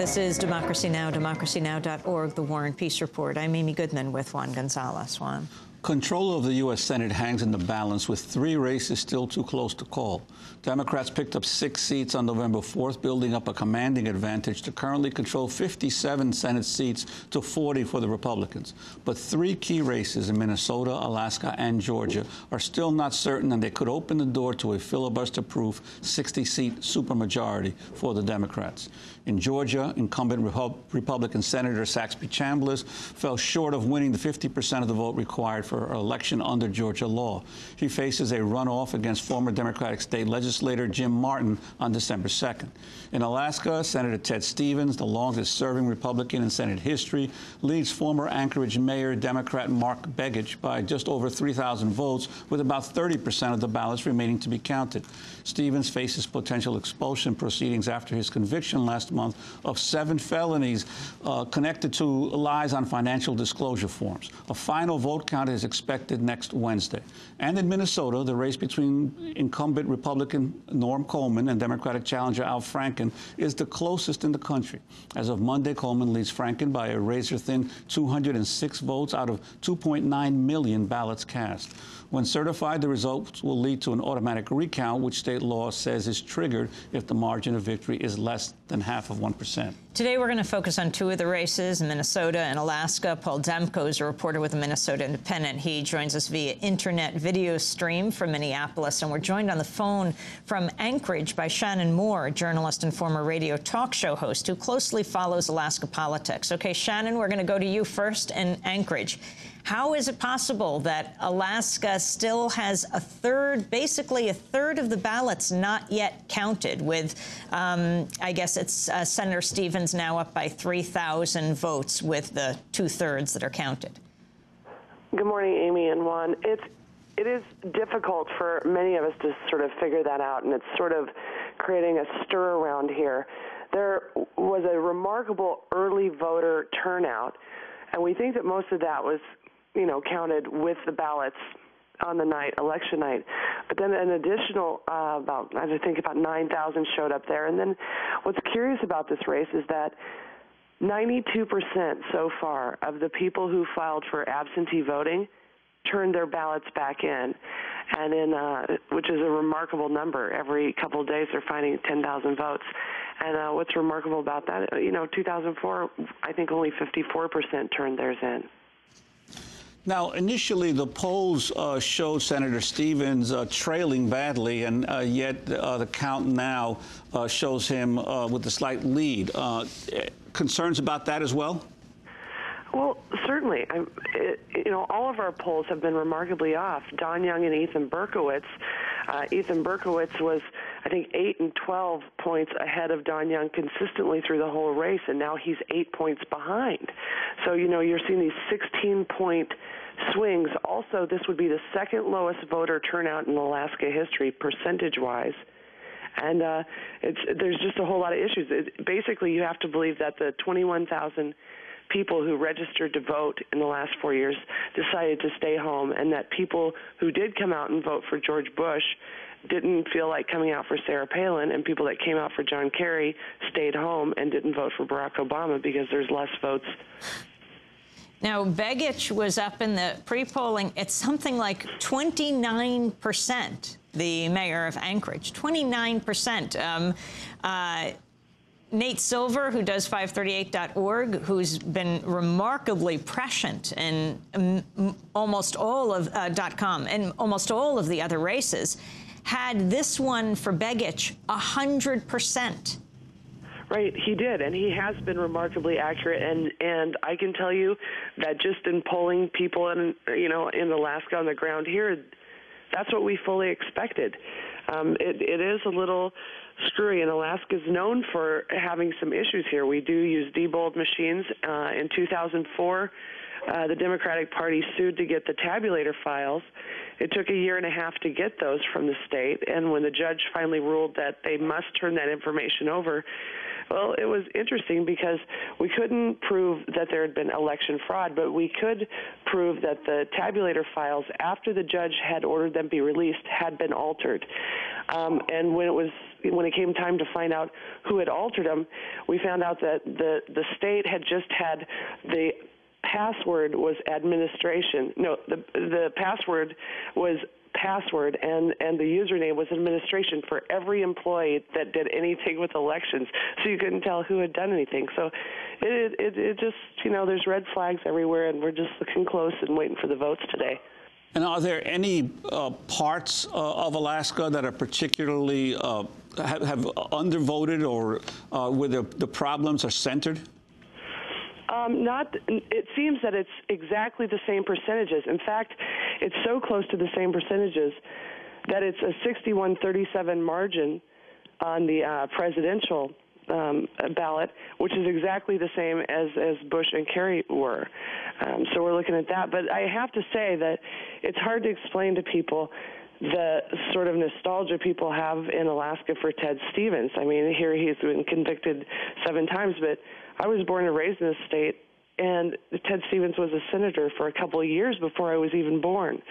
This is Democracy Now!, democracynow.org, the War and Peace Report. I'm Amy Goodman with Juan Gonzalez. Juan. Control of the U.S. Senate hangs in the balance with 3 races still too close to call. Democrats picked up 6 seats on November 4th, building up a commanding advantage to currently control 57 Senate seats to 40 for the Republicans. But 3 key races in Minnesota, Alaska, and Georgia are still not certain, and they could open the door to a filibuster-proof 60-seat supermajority for the Democrats. In Georgia, incumbent Republican Senator Saxby Chambliss fell short of winning the 50% of the vote required for an election under Georgia law. He faces a runoff against former Democratic state legislator Jim Martin on December 2nd. In Alaska, Senator Ted Stevens, the longest-serving Republican in Senate history, leads former Anchorage Mayor Democrat Mark Begich by just over 3,000 votes, with about 30% of the ballots remaining to be counted. Stevens faces potential expulsion proceedings after his conviction last month of 7 felonies connected to lies on financial disclosure forms. A final vote count is expected next Wednesday. And in Minnesota, the race between incumbent Republican Norm Coleman and Democratic challenger Al Franken is the closest in the country. As of Monday, Coleman leads Franken by a razor-thin 206 votes out of 2.9 million ballots cast. When certified, the results will lead to an automatic recount, which state law says is triggered if the margin of victory is less than half of 1%. Today, we're going to focus on 2 of the races in Minnesota and Alaska. Paul Demko is a reporter with the Minnesota Independent. He joins us via internet video stream from Minneapolis, and we're joined on the phone from Anchorage by Shannon Moore, a journalist and former radio talk show host who closely follows Alaska politics. Okay, Shannon, we're going to go to you first in Anchorage. How is it possible that Alaska still has basically a third of the ballots not yet counted, with, I guess it's Senator Stevens now up by 3,000 votes with the 2/3 that are counted? Good morning, Amy and Juan. It is difficult for many of us to sort of figure that out, and it's sort of creating a stir around here. There was a remarkable early voter turnout, and we think that most of that was counted with the ballots on the election night. But then an additional, about 9,000 showed up there. And then what's curious about this race is that 92% so far of the people who filed for absentee voting turned their ballots back in, and which is a remarkable number. Every couple of days they're finding 10,000 votes. And what's remarkable about that, 2004, I think only 54% turned theirs in. Now, initially, the polls showed Senator Stevens trailing badly, and yet the count now shows him with a slight lead. Concerns about that as well? Well, certainly. All of our polls have been remarkably off. Don Young and Ethan Berkowitz. Ethan Berkowitz was, I think, 8 and 12 points ahead of Don Young consistently through the whole race, and now he's 8 points behind. So, you're seeing these 16-point swings. Also, this would be the second lowest voter turnout in Alaska history, percentage-wise. And there's just a whole lot of issues. Basically, you have to believe that the 21,000 people who registered to vote in the last 4 years decided to stay home, and that people who did come out and vote for George Bush didn't feel like coming out for Sarah Palin, and people that came out for John Kerry stayed home and didn't vote for Barack Obama because there's less votes. Now, Begich was up in the pre-polling at something like 29%, the mayor of Anchorage, 29%. Nate Silver, who does 538.org, who's been remarkably prescient in almost all of .com and almost all of the other races, had this one for Begich 100%. Right, he did, and he has been remarkably accurate. And I can tell you that just in polling people in Alaska on the ground here, that's what we fully expected. It is a little screwy, and Alaska's known for having some issues here. We do use debold machines. In 2004, the Democratic Party sued to get the tabulator files. It took a year and a half to get those from the state, and when the judge finally ruled that they must turn that information over, well, it was interesting because we couldn't prove that there had been election fraud, but we could prove that the tabulator files, after the judge had ordered them be released, had been altered. And when it came time to find out who had altered them, we found out that the state had just had the password was administration. No, the password was password, and the username was administration for every employee that did anything with elections, so you couldn't tell who had done anything. So it just, there's red flags everywhere, and we're just looking close and waiting for the votes today. And are there any parts of Alaska that are particularly have undervoted, or where the problems are centered? It seems that it's exactly the same percentages. In fact, it's so close to the same percentages that it's a 61-37 margin on the presidential ballot, which is exactly the same as Bush and Kerry were. So we're looking at that. But I have to say that it's hard to explain to people the sort of nostalgia people have in Alaska for Ted Stevens. I mean, here he's been convicted 7 times, but I was born and raised in this state, and Ted Stevens was a senator for a couple of years before I was even born.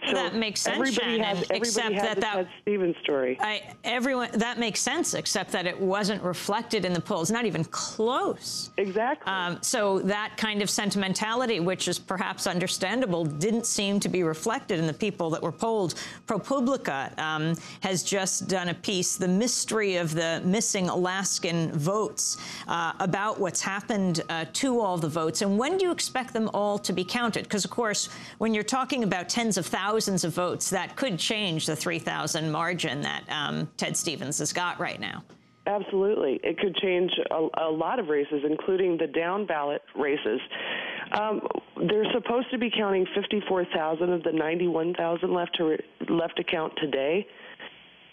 So that makes sense, everybody Shannon, everybody had the Ted Stevens story. That makes sense, except that it wasn't reflected in the polls, not even close. Exactly. So that kind of sentimentality, which is perhaps understandable, didn't seem to be reflected in the people that were polled. ProPublica has just done a piece, The Mystery of the Missing Alaskan Votes, about what's happened to all the votes. And when do you expect them all to be counted? Because, of course, when you're talking about tens of thousands of votes, that could change the 3,000 margin that Ted Stevens has got right now. Absolutely. It could change a lot of races, including the down-ballot races. They're supposed to be counting 54,000 of the 91,000 left to count today,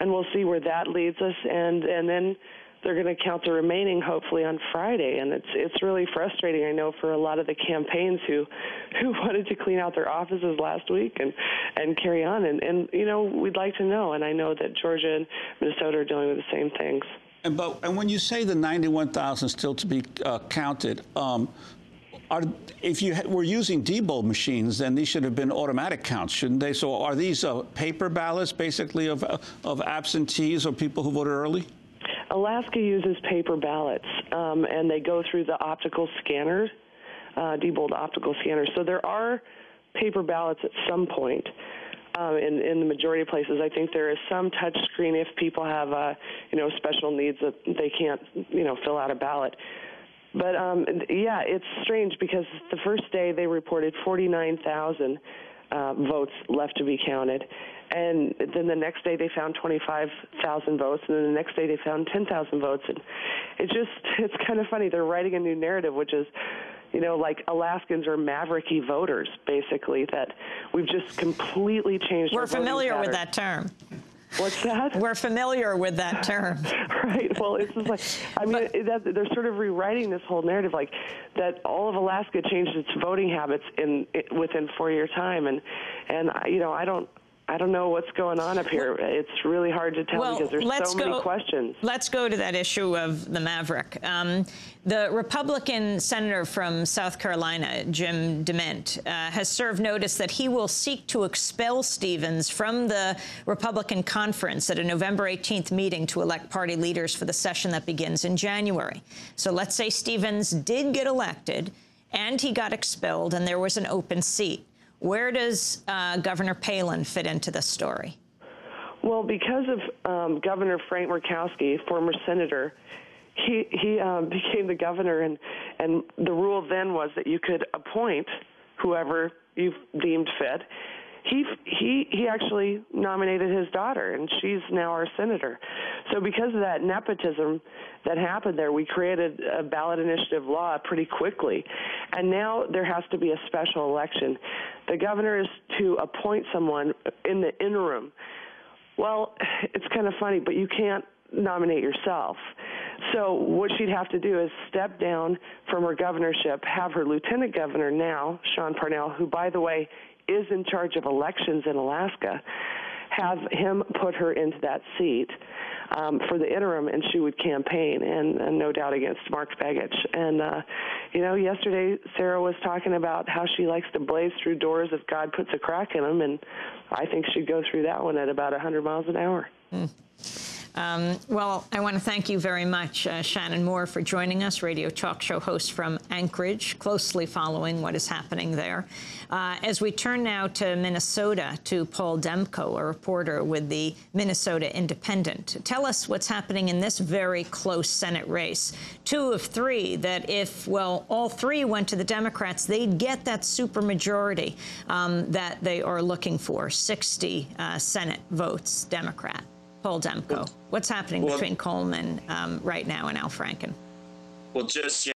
and we'll see where that leads us. And then they're going to count the remaining, hopefully, on Friday. And it's really frustrating, I know, for a lot of the campaigns who wanted to clean out their offices last week and carry on. And we'd like to know. And I know that Georgia and Minnesota are dealing with the same things. And when you say the 91,000 still to be counted, if you were using Debo machines, then these should have been automatic counts, shouldn't they? So are these paper ballots, basically, of absentees or people who voted early? Alaska uses paper ballots, and they go through the optical scanners, Diebold optical scanners. So there are paper ballots at some point in the majority of places. I think there is some touch screen if people have, special needs that they can't, fill out a ballot. But, yeah, it's strange because the first day they reported 49,000 votes left to be counted. And then the next day they found 25,000 votes, and then the next day they found 10,000 votes. And it's kind of funny. They're writing a new narrative, which is, like Alaskans are mavericky voters, basically, that we've just completely changed our voting pattern. We're familiar with that term. What's that? We're familiar with that term. Right. Well, it's just like, they're sort of rewriting this whole narrative, like that all of Alaska changed its voting habits within 4-year time, and I don't know what's going on up here. It's really hard to tell because there's so many questions. Let's go to that issue of the maverick. The Republican senator from South Carolina, Jim DeMint, has served notice that he will seek to expel Stevens from the Republican conference at a November 18th meeting to elect party leaders for the session that begins in January. So let's say Stevens did get elected and he got expelled and there was an open seat. Where does Governor Palin fit into this story? Well, because of Governor Frank Murkowski, former senator, he became the governor, and the rule then was that you could appoint whoever you deemed fit. He actually nominated his daughter, and she's now our senator. So because of that nepotism that happened there, we created a ballot initiative law pretty quickly. And now there has to be a special election. The governor is to appoint someone in the interim. Well, it's kind of funny, but you can't nominate yourself. So what she'd have to do is step down from her governorship, have her lieutenant governor now, Sean Parnell, who, by the way, is in charge of elections in Alaska, have him put her into that seat for the interim, and she would campaign, and no doubt against Mark Begich. And, yesterday Sarah was talking about how she likes to blaze through doors if God puts a crack in them, and I think she'd go through that one at about 100 miles an hour. Well, I want to thank you very much, Shannon Moore, for joining us, radio talk show host from Anchorage, closely following what is happening there. As we turn now to Minnesota, to Paul Demko, a reporter with the Minnesota Independent. Tell us what's happening in this very close Senate race. 2 of 3 that if, well, all 3 went to the Democrats, they'd get that supermajority that they are looking for, 60 Senate votes Democrat. Paul Demko, what's happening between Coleman right now and Al Franken? Well, just